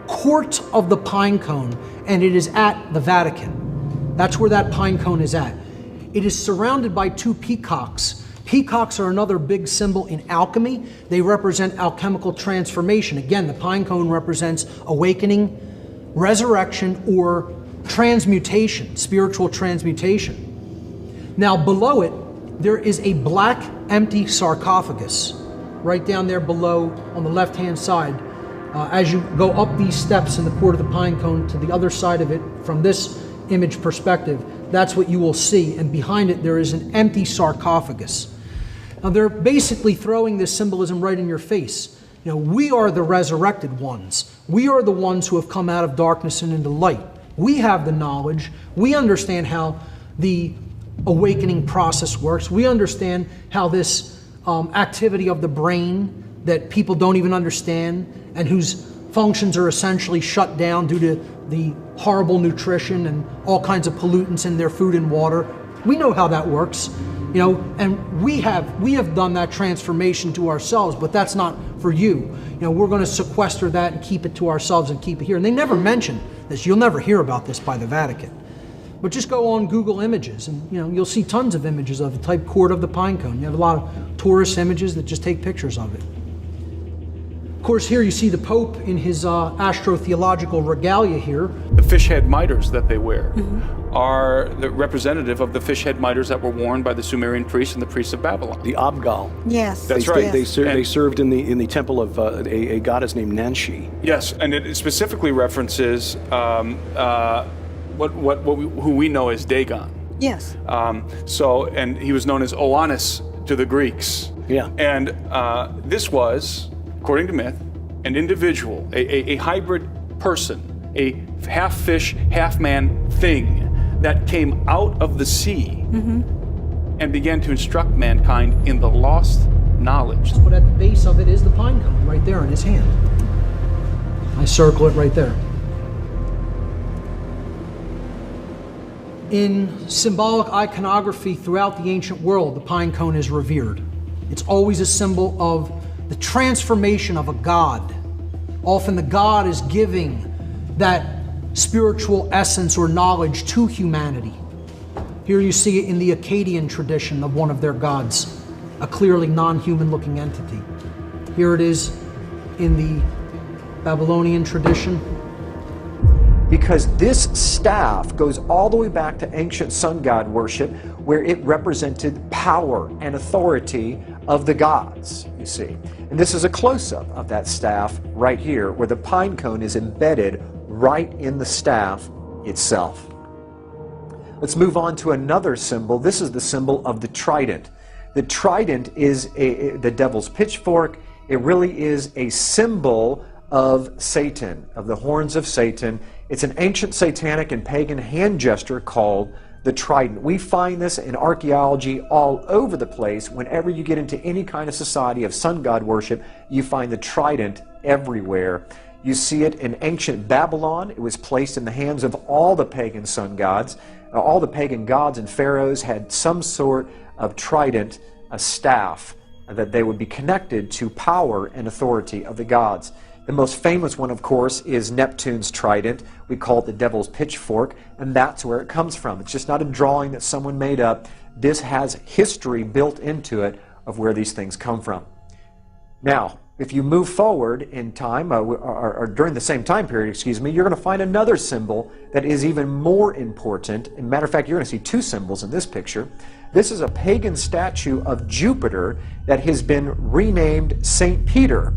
Court of the Pine Cone, and it is at the Vatican. That's where that pine cone is at. It is surrounded by two peacocks. Peacocks are another big symbol in alchemy. They represent alchemical transformation. Again, the pine cone represents awakening, resurrection, or transmutation, spiritual transmutation. Now below it, there is a black empty sarcophagus right down there below on the left-hand side. As you go up these steps in the Court of the Pine Cone to the other side of it, from this image perspective, that's what you will see. And behind it, there is an empty sarcophagus. Now, they're basically throwing this symbolism right in your face. You know, we are the resurrected ones. We are the ones who have come out of darkness and into light. We have the knowledge. We understand how the awakening process works. We understand how this activity of the brain, that people don't even understand and whose functions are essentially shut down due to the horrible nutrition and all kinds of pollutants in their food and water. We know how that works, you know, and we have done that transformation to ourselves, but that's not for you. You know, we're going to sequester that and keep it to ourselves and keep it here. And they never mention this. You'll never hear about this by the Vatican. But just go on Google Images and, you know, you'll see tons of images of it. Type Court of the Pinecone. You have a lot of tourist images that just take pictures of it. Of course, here you see the Pope in his astrotheological regalia here. The fish head miters that they wear are the representative of the fish head miters that were worn by the Sumerian priests and the priests of Babylon. The Abgal. Yes. That's they, right. They served in the temple of a goddess named Nanshi. Yes, and it specifically references who we know as Dagon. Yes. And he was known as Oannes to the Greeks. Yeah. And this was, according to myth, an individual, a hybrid person, a half fish, half man thing that came out of the sea and began to instruct mankind in the lost knowledge. But at the base of it is the pine cone right there in his hand. I circle it right there. In symbolic iconography throughout the ancient world, the pine cone is revered. It's always a symbol of the transformation of a god. Often the god is giving that spiritual essence or knowledge to humanity. Here you see it in the Akkadian tradition of one of their gods, a clearly non-human looking entity. Here it is in the Babylonian tradition. Because this staff goes all the way back to ancient sun god worship, where it represented power and authority of the gods, you see. And this is a close-up of that staff right here, where the pine cone is embedded right in the staff itself. Let's move on to another symbol. This is the symbol of the trident. The trident is the devil's pitchfork. It really is a symbol of Satan, of the horns of Satan. It's an ancient satanic and pagan hand gesture called the trident. We find this in archaeology all over the place. Whenever you get into any kind of society of sun god worship, you find the trident everywhere. You see it in ancient Babylon. It was placed in the hands of all the pagan sun gods. All the pagan gods and pharaohs had some sort of trident, a staff, that they would be connected to power and authority of the gods. The most famous one, of course, is Neptune's trident. We call it the devil's pitchfork, and that's where it comes from. It's just not a drawing that someone made up. This has history built into it of where these things come from. Now, if you move forward in time, or during the same time period, excuse me, you're going to find another symbol that is even more important. As a matter of fact, you're going to see two symbols in this picture. This is a pagan statue of Jupiter that has been renamed St. Peter.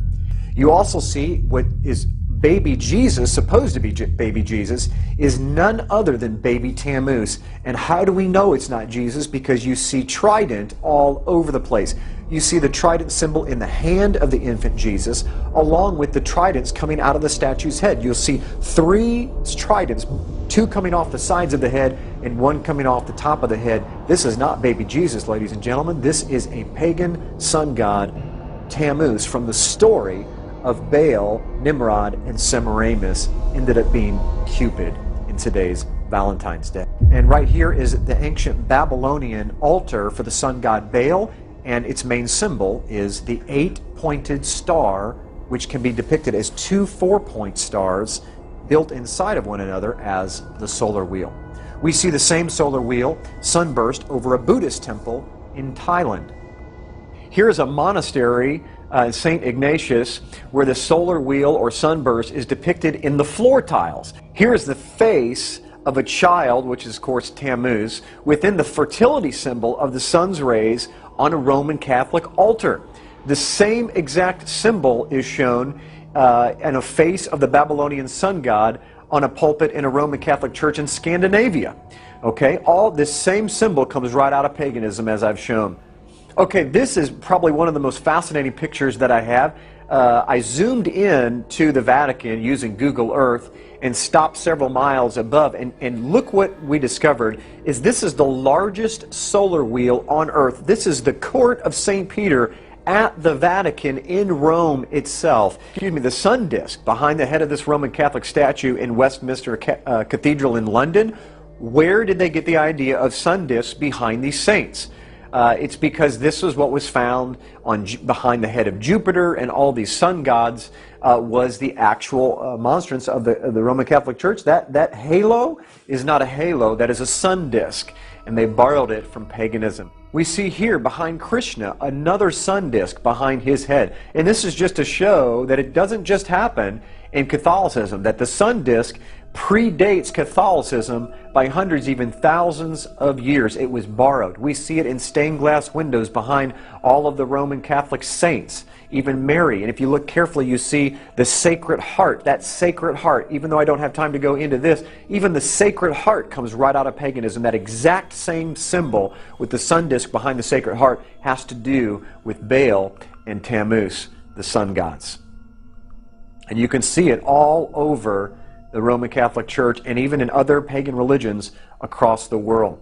You also see what is baby Jesus, supposed to be baby Jesus, is none other than baby Tammuz. And how do we know it's not Jesus? Because you see trident all over the place. You see the trident symbol in the hand of the infant Jesus, along with the tridents coming out of the statue's head. You'll see three tridents, two coming off the sides of the head and one coming off the top of the head. This is not baby Jesus, ladies and gentlemen. This is a pagan sun god, Tammuz, from the story of Baal, Nimrod, and Semiramis, ended up being Cupid in today's Valentine's Day. And right here is the ancient Babylonian altar for the sun god Baal, and its main symbol is the 8-pointed star, which can be depicted as two 4-point stars built inside of one another as the solar wheel. We see the same solar wheel sunburst over a Buddhist temple in Thailand. Here is a monastery, St. Ignatius, where the solar wheel or sunburst is depicted in the floor tiles. Here is the face of a child, which is of course Tammuz, within the fertility symbol of the sun's rays on a Roman Catholic altar. The same exact symbol is shown in a face of the Babylonian sun god on a pulpit in a Roman Catholic church in Scandinavia. Okay, all this same symbol comes right out of paganism, as I've shown. Okay, this is probably one of the most fascinating pictures that I have. I zoomed in to the Vatican using Google Earth and stopped several miles above, and look what we discovered is this is the largest solar wheel on Earth. This is the court of St. Peter at the Vatican in Rome itself. The sun disk behind the head of this Roman Catholic statue in Westminster Cathedral in London. Where did they get the idea of sun disks behind these saints? It's because this was what was found behind the head of Jupiter and all these sun gods was the actual monstrance of the Roman Catholic Church. That halo is not a halo, that is a sun disk, and they borrowed it from paganism. We see here behind Krishna another sun disk behind his head. And this is just to show that it doesn't just happen in Catholicism, that the sun disk predates Catholicism by hundreds, even thousands of years. It was borrowed. We see it in stained glass windows behind all of the Roman Catholic saints, even Mary. And if you look carefully, you see the Sacred Heart. That Sacred Heart, even though I don't have time to go into this, even the Sacred Heart comes right out of paganism. That exact same symbol with the sun disk behind the Sacred Heart has to do with Baal and Tammuz, the sun gods. And you can see it all over the Roman Catholic Church and even in other pagan religions across the world.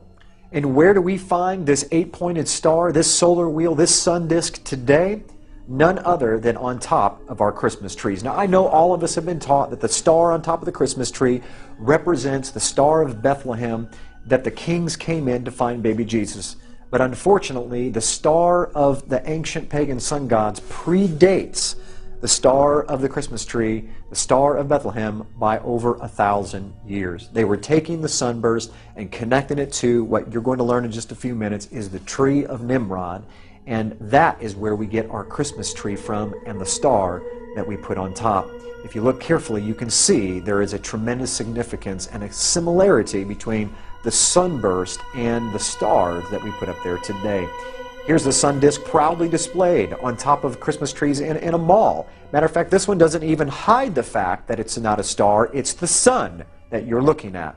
And where do we find this 8-pointed star, this solar wheel, this sun disk today? None other than on top of our Christmas trees. Now, I know all of us have been taught that the star on top of the Christmas tree represents the Star of Bethlehem, that the kings came in to find baby Jesus. But unfortunately, the star of the ancient pagan sun gods predates the star of the Christmas tree, the Star of Bethlehem, by over 1,000 years. They were taking the sunburst and connecting it to what you're going to learn in just a few minutes is the tree of Nimrod, and that is where we get our Christmas tree from and the star that we put on top. If you look carefully, you can see there is a tremendous significance and a similarity between the sunburst and the stars that we put up there today. Here's the sun disk proudly displayed on top of Christmas trees in a mall. Matter of fact, this one doesn't even hide the fact that it's not a star, it's the sun that you're looking at.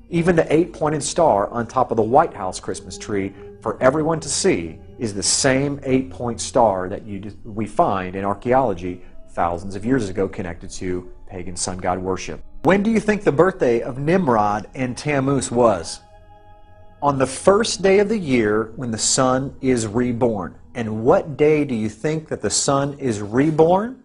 Even the 8-pointed star on top of the White House Christmas tree, for everyone to see, is the same 8-point star that we find in archaeology thousands of years ago connected to pagan sun god worship. When do you think the birthday of Nimrod and Tammuz was? On the first day of the year when the sun is reborn. And what day do you think that the sun is reborn?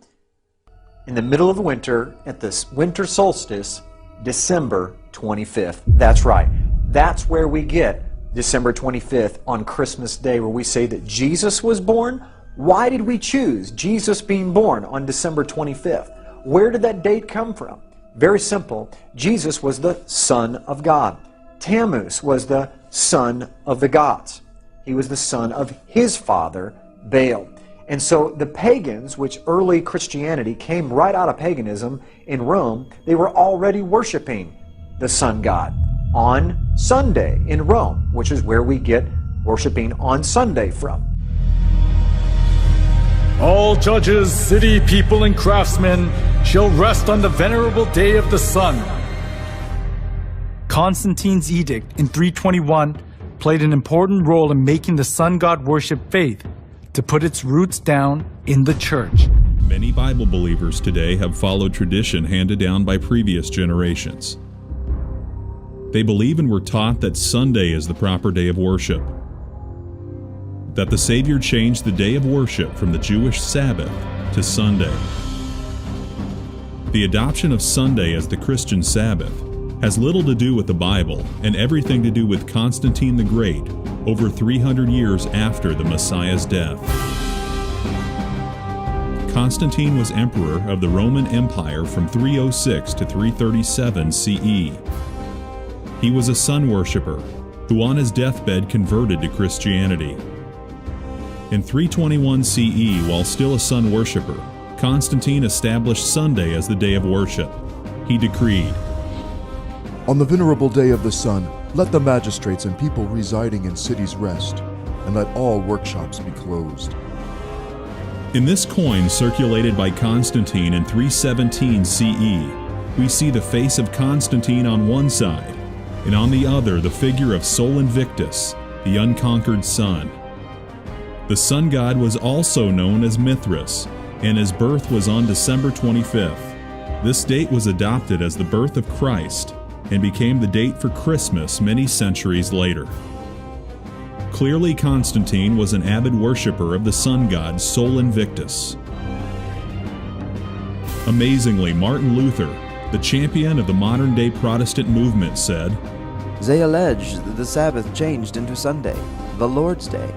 In the middle of winter, at the winter solstice, December 25th. That's right. That's where we get December 25th on Christmas Day, where we say that Jesus was born. Why did we choose Jesus being born on December 25th? Where did that date come from? Very simple. Jesus was the Son of God. Tammuz was the son of the gods. He was the son of his father, Baal. And so the pagans, which early Christianity came right out of paganism in Rome, they were already worshiping the sun god on Sunday in Rome, which is where we get worshiping on Sunday from. All judges, city people, and craftsmen shall rest on the venerable day of the sun. Constantine's edict in 321 played an important role in making the sun god worship faith to put its roots down in the church. Many Bible believers today have followed tradition handed down by previous generations. They believe and were taught that Sunday is the proper day of worship, that the Savior changed the day of worship from the Jewish Sabbath to Sunday. The adoption of Sunday as the Christian Sabbath has little to do with the Bible and everything to do with Constantine the Great over 300 years after the Messiah's death. Constantine was emperor of the Roman Empire from 306 to 337 CE. He was a sun worshipper who on his deathbed converted to Christianity. In 321 CE, while still a sun worshipper, Constantine established Sunday as the day of worship. He decreed, "On the venerable day of the sun, let the magistrates and people residing in cities rest, and let all workshops be closed." In this coin circulated by Constantine in 317 CE, we see the face of Constantine on one side, and on the other the figure of Sol Invictus, the unconquered sun. The sun god was also known as Mithras, and his birth was on December 25th. This date was adopted as the birth of Christ, and became the date for Christmas many centuries later. Clearly, Constantine was an avid worshipper of the sun god Sol Invictus. Amazingly, Martin Luther, the champion of the modern-day Protestant movement, said, "They allege that the Sabbath changed into Sunday, the Lord's Day,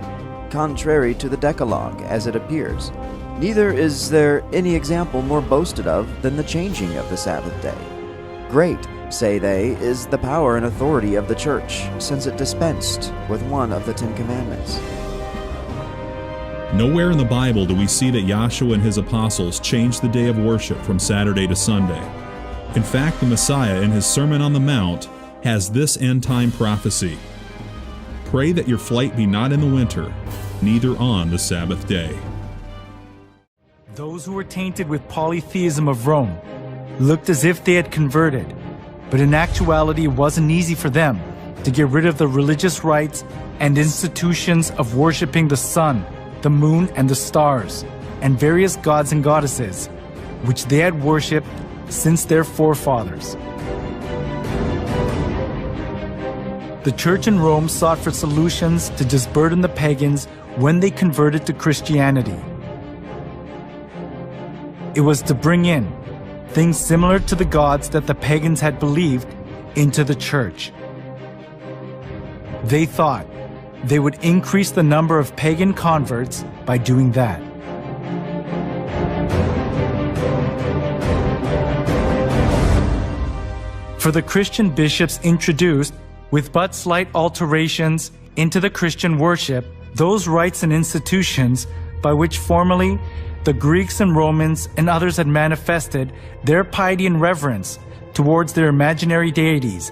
contrary to the Decalogue as it appears. Neither is there any example more boasted of than the changing of the Sabbath day. Great, say they, is the power and authority of the Church, since it dispensed with one of the 10 Commandments." Nowhere in the Bible do we see that Yahshua and his apostles changed the day of worship from Saturday to Sunday. In fact, the Messiah in his Sermon on the Mount has this end-time prophecy: "Pray that your flight be not in the winter, neither on the Sabbath day." Those who were tainted with polytheism of Rome looked as if they had converted, but in actuality it wasn't easy for them to get rid of the religious rites and institutions of worshiping the sun, the moon, and the stars, and various gods and goddesses, which they had worshipped since their forefathers. The church in Rome sought for solutions to disburden the pagans when they converted to Christianity. It was to bring in things similar to the gods that the pagans had believed into the church. They thought they would increase the number of pagan converts by doing that. For the Christian bishops introduced, with but slight alterations into the Christian worship, those rites and institutions by which formerly the Greeks and Romans and others had manifested their piety and reverence towards their imaginary deities,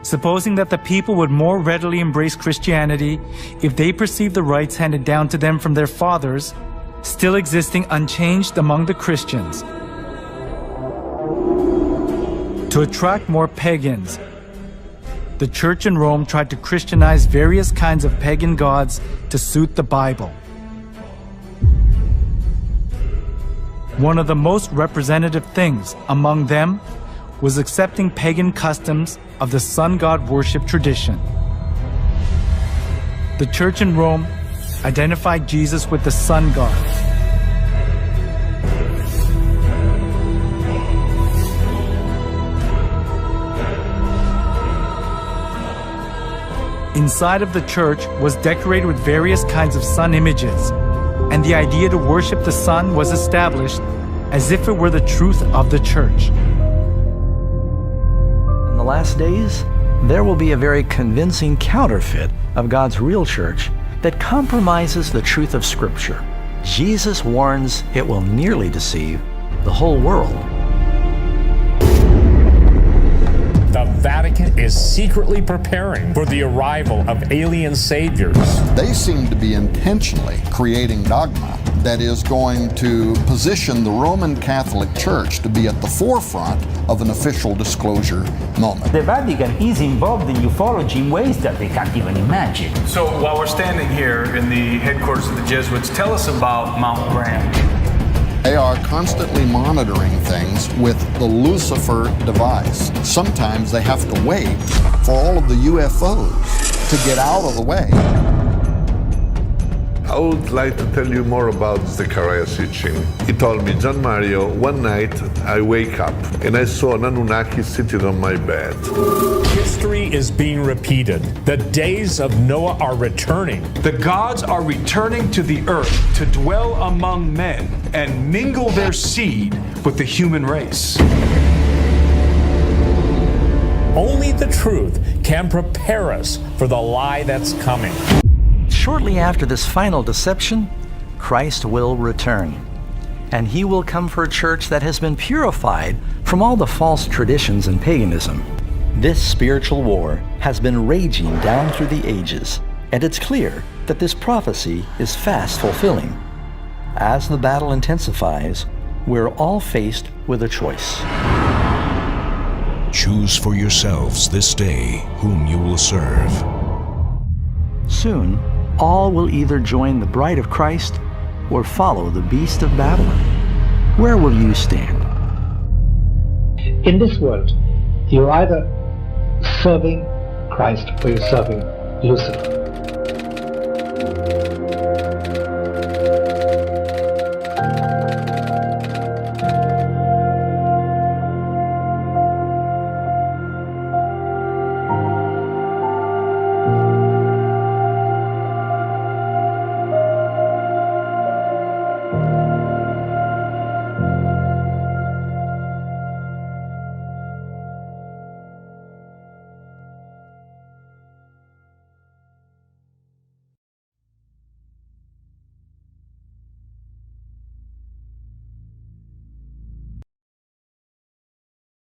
supposing that the people would more readily embrace Christianity if they perceived the rites handed down to them from their fathers still existing unchanged among the Christians. To attract more pagans, the church in Rome tried to Christianize various kinds of pagan gods to suit the Bible. One of the most representative things among them was accepting pagan customs of the sun god worship tradition. The church in Rome identified Jesus with the sun god. Inside of the church was decorated with various kinds of sun images, and the idea to worship the sun was established as if it were the truth of the church. In the last days, there will be a very convincing counterfeit of God's real church that compromises the truth of Scripture. Jesus warns it will nearly deceive the whole world. The Vatican is secretly preparing for the arrival of alien saviors. They seem to be intentionally creating dogma that is going to position the Roman Catholic Church to be at the forefront of an official disclosure moment. The Vatican is involved in ufology in ways that they can't even imagine. So while we're standing here in the headquarters of the Jesuits, tell us about Mount Graham. They are constantly monitoring things with the Lucifer device. Sometimes they have to wait for all of the UFOs to get out of the way. I would like to tell you more about Zechariah Sitchin. He told me, "John Mario, one night I wake up and I saw an Anunnaki sitting on my bed." History is being repeated. The days of Noah are returning. The gods are returning to the earth to dwell among men and mingle their seed with the human race. Only the truth can prepare us for the lie that's coming. Shortly after this final deception, Christ will return, and he will come for a church that has been purified from all the false traditions and paganism. This spiritual war has been raging down through the ages, and it's clear that this prophecy is fast fulfilling. As the battle intensifies, we're all faced with a choice. Choose for yourselves this day whom you will serve. Soon, all will either join the bride of Christ or follow the beast of Babylon. Where will you stand? In this world, you're either serving Christ or you're serving Lucifer.